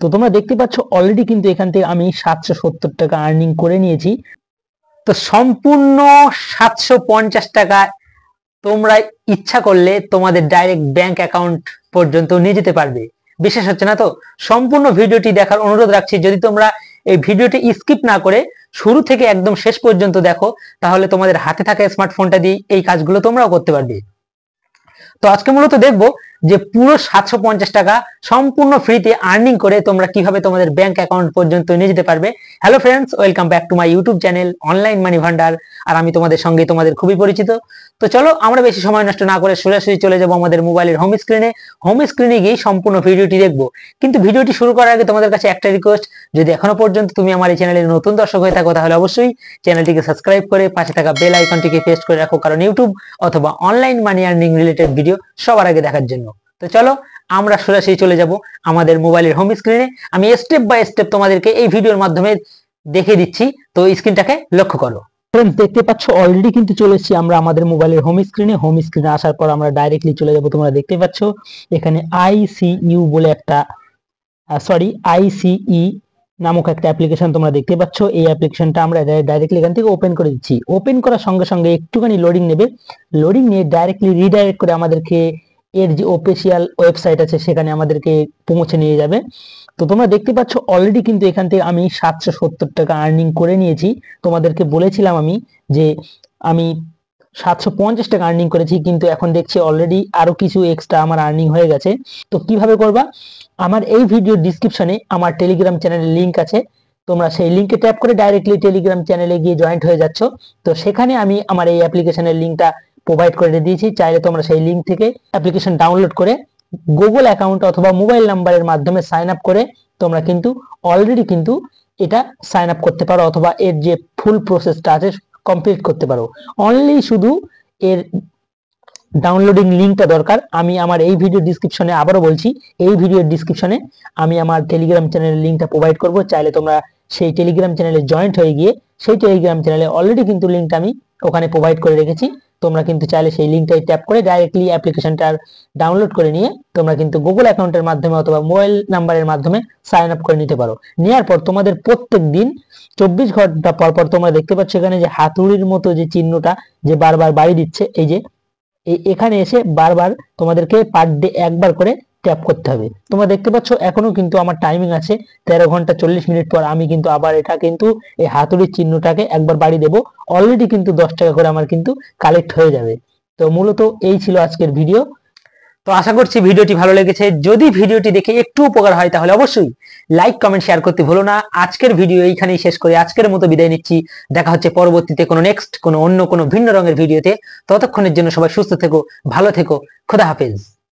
তো তোমরা দেখতে পাচ্ছ অলরেডি কিন্তু এখান থেকে আমি 770 টাকা আর্নিং করে নিয়েছি। তো সম্পূর্ণ 750 টাকা তোমরা ইচ্ছা করলে তোমাদের ডাইরেক্ট ব্যাংক অ্যাকাউন্ট পর্যন্ত নিয়ে যেতে পারবে। বিশেষ হচ্ছে না তো? সম্পূর্ণ ভিডিওটি দেখার অনুরোধ রাখছি। যদি তোমরা এই ভিডিওটি স্কিপ না করে শুরু থেকে একদম শেষ পর্যন্ত দেখো, তাহলে তোমাদের হাতে থাকা স্মার্টফোনটা দিয়ে এই কাজগুলো তোমরাও করতে পারবে। তো আজকে মূলত দেখবো যে পুরো 750 টাকা সম্পূর্ণ ফ্রিতে আর্নিং করে তোমরা কিভাবে তোমাদের ব্যাংক অ্যাকাউন্ট পর্যন্ত নিয়ে যেতে পারবে। Hello friends, welcome back to my YouTube channel online money Bhandar. আর আমি তোমাদের সঙ্গে তোমাদের খুবই পরিচিত। তো চলো আমরা বেশি সময় নষ্ট না করে সোজাসুজি চলে যাবো আমাদের মোবাইলের হোম স্ক্রিনে। হোম স্ক্রিনে গিয়ে সম্পূর্ণ ভিডিওটি দেখবো। কিন্তু ভিডিওটি শুরু করার আগে তোমাদের কাছে একটা রিকোয়েস্ট, যদি এখনো পর্যন্ত তুমি আমার এই চ্যানেলের নতুন দর্শক হয়ে থাকো তাহলে অবশ্যই চ্যানেলটিকে সাবস্ক্রাইব করে পাশে থাকা বেল আইকনটিকে প্রেস করে রাখো, কারণ ইউটিউব অথবা online money earning related video সবার আগে দেখার জন্য। তো চলো আমরা সরাসরি চলে যাব আমাদের মোবাইলের হোম স্ক্রিনে। আমি স্টেপ বাই স্টেপ তোমাদেরকে এই ভিডিওর মাধ্যমে দেখিয়ে দিচ্ছি। তো স্ক্রিনটাকে লক্ষ্য করো। ফ্রেন্ডস, দেখতে পাচ্ছ অলরেডি কিন্তু চলে এসেছি আমরা আমাদের মোবাইলের হোম স্ক্রিনে। হোম স্ক্রিনে আসার পর আমরা ডাইরেক্টলি চলে যাব। তোমরা দেখতে পাচ্ছ এখানে আইসিইউ বলে একটা আইসিই নামক একটা অ্যাপ্লিকেশন তোমরা দেখতে পাচ্ছ। এই অ্যাপ্লিকেশনটা আমরা ডাইরেক্টলি এখান থেকে ওপেন করে দিচ্ছি। ওপেন করার সঙ্গে সঙ্গে একটুখানি লোডিং নেবে। লোডিং নিয়ে ডাইরেক্টলি রিডাইরেক্ট করে আমাদেরকে এর যে অফিসিয়াল ওয়েবসাইট আছে সেখানে আমাদেরকে পৌঁছে নিয়ে যাবে। তো তোমরা দেখতে পাচ্ছ অলরেডি কিন্তু এখান থেকে আমি 770 টাকা আর্নিং করে নিয়েছি। তোমাদেরকে বলেছিলাম আমি যে আমি 750 টাকা আর্নিং করেছি, কিন্তু এখন দেখছি অলরেডি আরো কিছু এক্সট্রা আমার আর্নিং হয়ে গেছে। তো কিভাবে করবা? আমার এই ভিডিও ডিসক্রিপশনে আমার টেলিগ্রাম চ্যানেলের লিংক আছে। তোমরা সেই লিংকে ট্যাপ করে ডাইরেক্টলি টেলিগ্রাম চ্যানেলে গিয়ে জয়েন্ট হয়ে যাচ্ছ। তো সেখানে আমি আমার এই অ্যাপ্লিকেশনের লিংকটা প্রোভাইড করে দিয়েছি। চাইলে তোমরা সেই লিংক থেকে অ্যাপ্লিকেশন ডাউনলোড করে গুগল অ্যাকাউন্ট অথবা মোবাইল নাম্বারের মাধ্যমে সাইন আপ করে তোমরা কিন্তু অলরেডি কিন্তু এটা সাইন আপ করতে পারো, অথবা এর যে ফুল প্রসেসটা আছে কমপ্লিট করতে পারো। অনলি শুধু এর ডাউনলোডিং লিংকটা দরকার। আমি আমার এই ভিডিও ডিসক্রিপশনে আবারও বলছি, এই ভিডিওর ডিসক্রিপশনে আমি আমার টেলিগ্রাম চ্যানেলের লিংকটা প্রোভাইড করব। চাইলে তোমরা সেই টেলিগ্রাম চ্যানেলে জয়েন্ট হয়ে গিয়ে সেই টেলিগ্রাম চ্যানেলে অলরেডি কিন্তু লিংকটা আমি ওখানে প্রোভাইড করে রেখেছি। তোমরা কিন্তু চাইলে সেই লিংকটাই ট্যাপ করে ডাইরেক্টলি অ্যাপ্লিকেশনটা ডাউনলোড করে নিয়ে তোমরা কিন্তু গুগল অ্যাকাউন্টের মাধ্যমে অথবা মোবাইল নাম্বারের মাধ্যমে সাইন আপ করে নিতে পারো। নেওয়ার পর তোমাদের প্রত্যেক দিন 24 ঘন্টা পর পর তোমরা দেখতে পাচ্ছ এখানে যে হাতুড়ির মতো যে চিহ্নটা যে বারবার বাড়ি দিচ্ছে, এই যে এখানে এসে বারবার তোমাদেরকে পার ডে একবার করে ট্যাপ করতে হবে। তোমরা দেখতে পাচ্ছ এখনো কিন্তু আমার টাইমিং আছে 13 ঘন্টা 40 মিনিট পর আমি কিন্তু আবার এটা কিন্তু এই হাতুড়ির চিহ্নটাকে একবার বাড়ি দেব। অলরেডি কিন্তু 10 টাকা করে আমার কিন্তু কালেক্ট হয়ে যাবে। তো মূলত এই ছিল আজকের ভিডিও। তো আশা করছি ভিডিওটি ভালো লেগেছে। যদি ভিডিওটি দেখে একটু উপকার হয় তাহলে অবশ্যই লাইক কমেন্ট শেয়ার করতে ভুলো না। আজকের ভিডিও এইখানেই শেষ করে আজকের মতো বিদায় নিচ্ছি। দেখা হচ্ছে পরবর্তীতে কোনো নেক্সট কোনো অন্য কোনো ভিন্ন রঙের ভিডিওতে। ততক্ষণের জন্য সবাই সুস্থ থেকো, ভালো থেকো। খোদা হাফেজ।